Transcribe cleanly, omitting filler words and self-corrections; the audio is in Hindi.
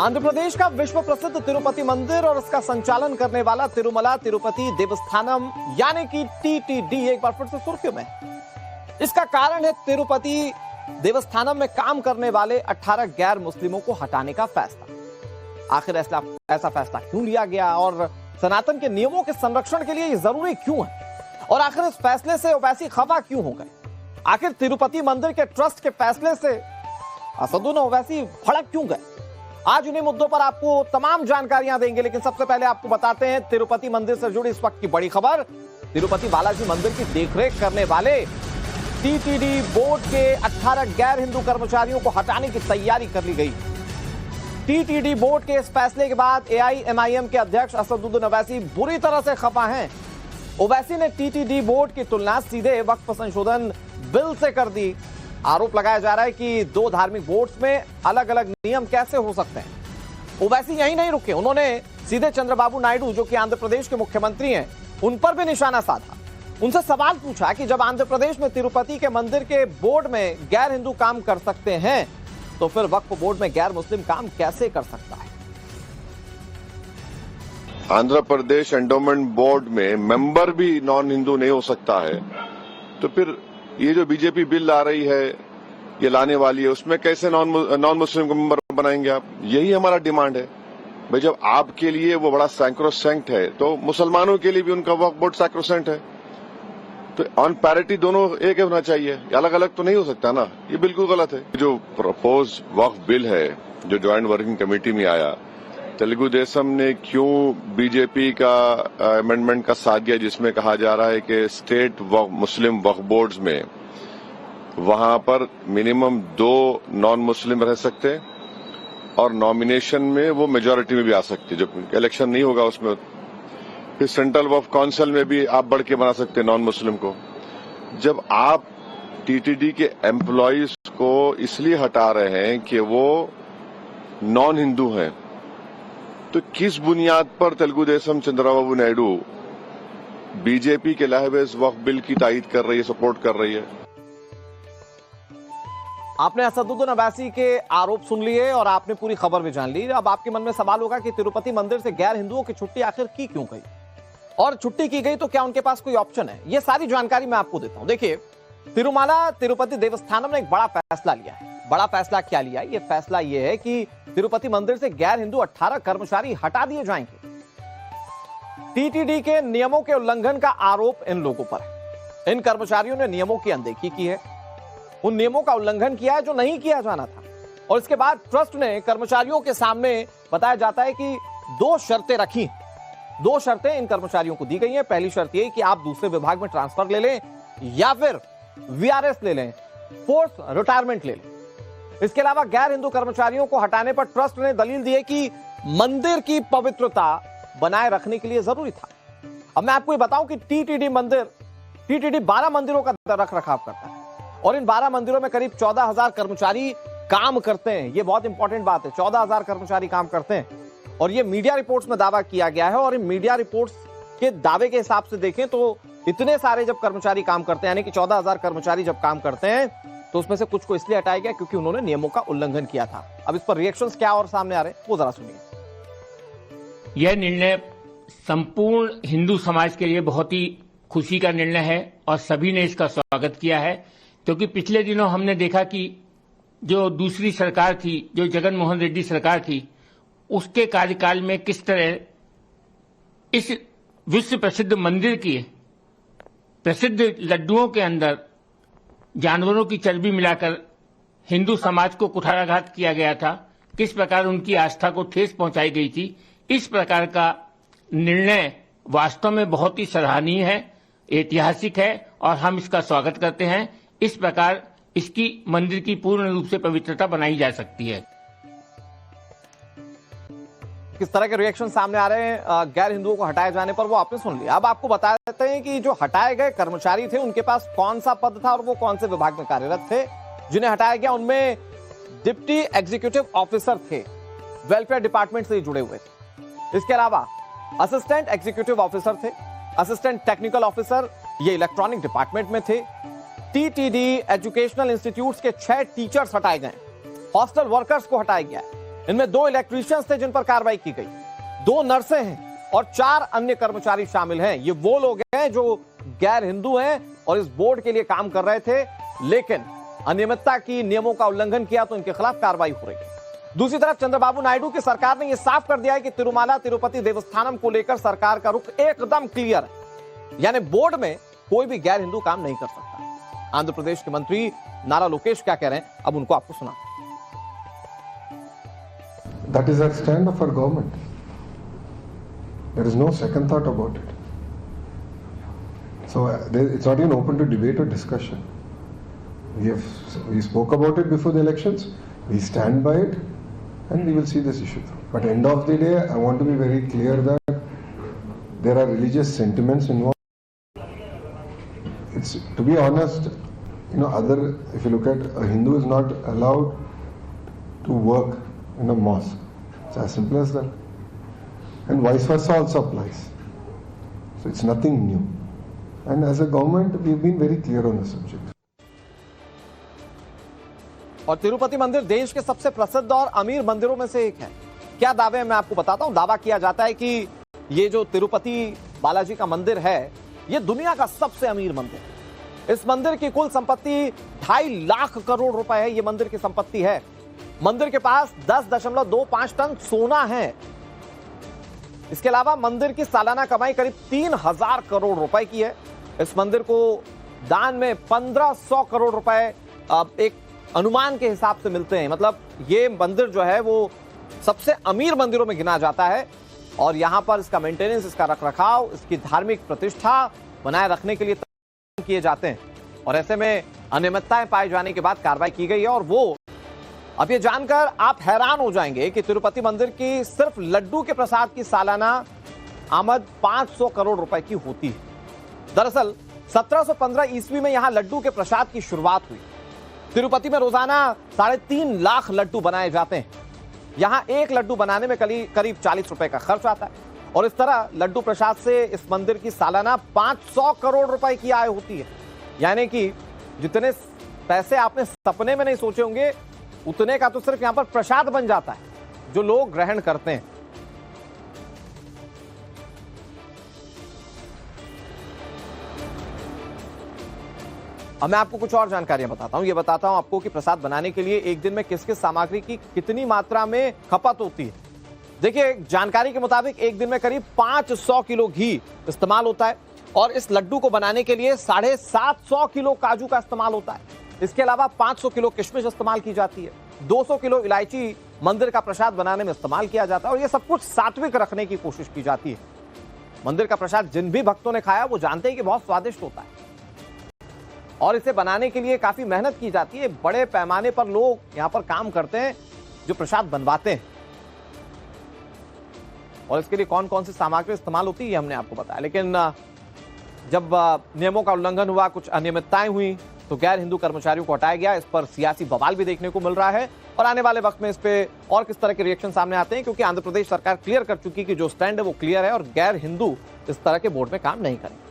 आंध्र प्रदेश का विश्व प्रसिद्ध तिरुपति मंदिर और उसका संचालन करने वाला तिरुमला तिरुपति देवस्थानम यानी कि टीटीडी एक बार फिर से सुर्खियों में। इसका कारण है तिरुपति देवस्थानम में काम करने वाले 18 गैर मुस्लिमों को हटाने का फैसला। आखिर ऐसा फैसला क्यों लिया गया और सनातन के नियमों के संरक्षण के लिए ये जरूरी क्यों है, और आखिर इस फैसले से ओवैसी खफा क्यों हो गए? आखिर तिरुपति मंदिर के ट्रस्ट के फैसले से असदुद्दीन ओवैसी भड़क क्यों गए? आज उन्हीं मुद्दों पर आपको तमाम जानकारियां देंगे, लेकिन सबसे पहले आपको बताते हैं तिरुपति मंदिर से जुड़ी इस वक्त की बड़ी खबर। तिरुपति बालाजी मंदिर की देखरेख करने वाले टीटीडी बोर्ड के 18 गैर हिंदू कर्मचारियों को हटाने की तैयारी कर ली गई। टीटीडी बोर्ड के इस फैसले के बाद एआईएमआईएम के अध्यक्ष असदुद्दीन ओवैसी बुरी तरह से खफा हैं। ओवैसी ने टीटीडी बोर्ड की तुलना सीधे वक्फ संशोधन बिल से कर दी। आरोप लगाया जा रहा है कि दो धार्मिक बोर्ड्स में अलग अलग नियम कैसे हो सकते हैं। ओवैसी यही नहीं रुके, उन्होंने सीधे चंद्रबाबू नायडू जो कि आंध्र प्रदेश के मुख्यमंत्री हैं उन पर भी निशाना साधा। उनसे सवाल पूछा कि जब आंध्र प्रदेश में तिरुपति के मंदिर के बोर्ड में गैर हिंदू काम कर सकते हैं तो फिर वक्फ बोर्ड में गैर मुस्लिम काम कैसे कर सकता है? आंध्र प्रदेश एंडोमेंट बोर्ड में मेंबर भी नॉन हिंदू नहीं हो सकता है, तो फिर ये जो बीजेपी बिल आ रही है, ये लाने वाली है, उसमें कैसे नॉन मुस्लिम को मेंबर बनाएंगे आप? यही हमारा डिमांड है भाई। जब आपके लिए वो बड़ा सैक्रोसेंक्ट है तो मुसलमानों के लिए भी उनका वक्फ बोर्ड सैक्रोसेंक्ट है। तो ऑन पैरिटी दोनों एक होना चाहिए, अलग अलग तो नहीं हो सकता ना। ये बिल्कुल गलत है। जो प्रपोज वक्फ बिल है जो ज्वाइंट वर्किंग कमेटी में आया, तेलुगु देशम ने क्यों बीजेपी का अमेंडमेंट का साथ दिया जिसमें कहा जा रहा है कि स्टेट मुस्लिम वक्फ बोर्ड्स में वहां पर मिनिमम 2 नॉन मुस्लिम रह सकते और नॉमिनेशन में वो मेजोरिटी में भी आ सकते, जब इलेक्शन नहीं होगा उसमें। फिर सेंट्रल वक्फ काउंसिल में भी आप बढ़ के बना सकते नॉन मुस्लिम को। जब आप टीटीडी के एम्प्लॉयज को इसलिए हटा रहे हैं कि वो नॉन हिंदू हैं, तो किस बुनियाद पर तेलुगु देशम चंद्रबाबू नायडू बीजेपी के लाए इस वक्फ बिल की तायीद कर रही है, सपोर्ट कर रही है? आपने असदुद्दीन ओवैसी के आरोप सुन लिए और आपने पूरी खबर भी जान ली। अब आपके मन में सवाल होगा कि तिरुपति मंदिर से गैर हिंदुओं की छुट्टी आखिर की क्यों गई, और छुट्टी की गई तो क्या उनके पास कोई ऑप्शन है? ये सारी जानकारी मैं आपको देता हूं। देखिए, तिरुमला तिरुपति देवस्थानम ने एक बड़ा फैसला लिया है। बड़ा फैसला क्या लिया है? ये फैसला ये है कि तिरुपति मंदिर से गैर हिंदू 18 कर्मचारी हटा दिए जाएंगे। टीटीडी के नियमों के उल्लंघन का आरोप इन लोगों पर है। इन कर्मचारियों ने नियमों की अनदेखी की है, उन नियमों का उल्लंघन किया है जो नहीं किया जाना था। और इसके बाद ट्रस्ट ने कर्मचारियों के सामने बताया जाता है कि 2 शर्तें रखी। 2 शर्तें इन कर्मचारियों को दी गई हैं। पहली शर्त यह कि आप दूसरे विभाग में ट्रांसफर ले लें या फिर वीआरएस ले लें, फोर्स रिटायरमेंट ले लें। इसके अलावा गैर हिंदू कर्मचारियों को हटाने पर ट्रस्ट ने दलील दी है कि मंदिर की पवित्रता बनाए रखने के लिए जरूरी था। अब मैं आपको ये बताऊं कि टीटीडी 12 मंदिरों का रख रखाव करता है और इन 12 मंदिरों में करीब 14,000 कर्मचारी काम करते हैं। ये बहुत इंपॉर्टेंट बात है, 14,000 कर्मचारी काम करते हैं और ये मीडिया रिपोर्ट्स में दावा किया गया है। और इन मीडिया रिपोर्ट्स के दावे के हिसाब से देखें तो इतने सारे जब कर्मचारी काम करते हैं, यानी कि 14,000 कर्मचारी जब काम करते हैं, तो उसमें से कुछ को इसलिए हटाया गया क्योंकि उन्होंने नियमों का उल्लंघन किया था। अब इस पर रिएक्शंस क्या और सामने आ रहे हैं वो जरा सुनिए। यह निर्णय संपूर्ण हिंदू समाज के लिए बहुत ही खुशी का निर्णय है और सभी ने इसका स्वागत किया है, क्योंकि पिछले दिनों हमने देखा कि जो दूसरी सरकार थी, जो जगन मोहन रेड्डी सरकार थी, उसके कार्यकाल में किस तरह इस विश्व प्रसिद्ध मंदिर की प्रसिद्ध लड्डुओं के अंदर जानवरों की चर्बी मिलाकर हिंदू समाज को कुठाराघात किया गया था, किस प्रकार उनकी आस्था को ठेस पहुंचाई गई थी। इस प्रकार का निर्णय वास्तव में बहुत ही सराहनीय है, ऐतिहासिक है और हम इसका स्वागत करते हैं। इस प्रकार इसकी मंदिर की पूर्ण रूप से पवित्रता बनाई जा सकती है। किस तरह के रिएक्शन सामने आ रहे हैं गैर हिंदुओं को हटाए जाने पर, वो आपने सुन लिया। अब आपको बता देते हैं कि जो हटाए गए कर्मचारी थे उनके पास कौन सा पद था और वो कौन से विभाग में कार्यरत थे। जिन्हें हटाया गया उनमें डिप्टी एग्जीक्यूटिव ऑफिसर थे, वेलफेयर डिपार्टमेंट से जुड़े हुए थे। इसके अलावा असिस्टेंट एग्जीक्यूटिव ऑफिसर थे, असिस्टेंट टेक्निकल ऑफिसर ये इलेक्ट्रॉनिक डिपार्टमेंट में थे। टीटीडी एजुकेशनल इंस्टीट्यूट्स के 6 टीचर्स हटाए गए, हॉस्टल वर्कर्स को हटाया गया। इनमें 2 इलेक्ट्रीशियंस थे जिन पर कार्रवाई की गई, 2 नर्सें हैं और 4 अन्य कर्मचारी शामिल हैं। ये वो लोग हैं जो गैर हिंदू हैं और इस बोर्ड के लिए काम कर रहे थे, लेकिन अनियमितता की नियमों का उल्लंघन किया तो इनके खिलाफ कार्रवाई हो रही है। दूसरी तरफ चंद्रबाबू नायडू की सरकार ने यह साफ कर दिया है कि तिरुमाला तिरुपति देवस्थानम को लेकर सरकार का रुख एकदम क्लियर है, यानी बोर्ड में कोई भी गैर हिंदू काम नहीं कर सकता। आंध्र प्रदेश के मंत्री नारा लोकेश क्या कह रहे हैं, अब उनको आपको सुना। That is our stand of our government. There is no second thought about it. So it's not even open to debate or discussion. We spoke about it before the elections. We stand by it, and we will see this issue through. But end of the day, I want to be very clear that there are religious sentiments involved. It's, to be honest, if you look at a Hindu is not allowed to work in a mosque. It's as simple as that. And vice versa also applies. So it's nothing new. And as a government, we've been very clear on the subject. और तिरुपति मंदिर देश के सबसे प्रसिद्ध और अमीर मंदिरों में से एक है। क्या दावे हैं मैं आपको बताता हूं। दावा किया जाता है कि ये जो तिरुपति बालाजी का मंदिर है, ये दुनिया का सबसे अमीर मंदिर है। इस मंदिर की कुल संपत्ति 2.5 लाख करोड़ रुपए है। ये मंदिर की संपत्ति है। मंदिर के पास 10.25 टन सोना है। इसके अलावा मंदिर की सालाना कमाई करीब 3,000 करोड़ रुपए की है। इस मंदिर को दान में 1,500 करोड़ रुपए एक अनुमान के हिसाब से मिलते हैं। मतलब ये मंदिर जो है वो सबसे अमीर मंदिरों में गिना जाता है और यहां पर इसका मेंटेनेंस, इसका रखरखाव, इसकी धार्मिक प्रतिष्ठा बनाए रखने के लिए किए जाते हैं। और ऐसे में अनियमितताएं पाए जाने के बाद कार्रवाई की गई है। और वो अब ये जानकर आप हैरान हो जाएंगे कि तिरुपति मंदिर की सिर्फ लड्डू के प्रसाद की सालाना आमद 500 करोड़ रुपए की होती है। दरअसल 1715 ईस्वी में यहां लड्डू के प्रसाद की शुरुआत हुई। तिरुपति में रोजाना 3.5 लाख लड्डू बनाए जाते हैं। यहां एक लड्डू बनाने में करीब 40 रुपए का खर्च आता है। और इस तरह लड्डू प्रसाद से इस मंदिर की सालाना 500 करोड़ रुपए की आय होती है। यानी कि जितने पैसे आपने सपने में नहीं सोचे होंगे, उतने का तो सिर्फ यहां पर प्रसाद बन जाता है जो लोग ग्रहण करते हैं। अब मैं आपको कुछ और जानकारियां बताता हूं। ये बताता हूं आपको कि प्रसाद बनाने के लिए एक दिन में किस किस सामग्री की कितनी मात्रा में खपत होती है। देखिए, जानकारी के मुताबिक एक दिन में करीब 500 किलो घी इस्तेमाल होता है और इस लड्डू को बनाने के लिए 750 किलो काजू का इस्तेमाल होता है। इसके अलावा 500 किलो किशमिश इस्तेमाल की जाती है। 200 किलो इलायची मंदिर का प्रसाद बनाने में इस्तेमाल किया जाता है। और यह सब कुछ सात्विक रखने की कोशिश की जाती है। मंदिर का प्रसाद जिन भी भक्तों ने खाया वो जानते हैं कि बहुत स्वादिष्ट होता है और इसे बनाने के लिए काफी मेहनत की जाती है। बड़े पैमाने पर लोग यहां पर काम करते हैं जो प्रसाद बनवाते हैं। और इसके लिए कौन कौन सी सामग्री इस्तेमाल होती है ये हमने आपको बताया। लेकिन जब नियमों का उल्लंघन हुआ, कुछ अनियमितताएं हुई, तो गैर हिंदू कर्मचारियों को हटाया गया। इस पर सियासी बवाल भी देखने को मिल रहा है और आने वाले वक्त में इस पे और किस तरह के रिएक्शन सामने आते हैं, क्योंकि आंध्र प्रदेश सरकार क्लियर कर चुकी कि जो स्टैंड है वो क्लियर है और गैर हिंदू इस तरह के बोर्ड में काम नहीं करेंगे।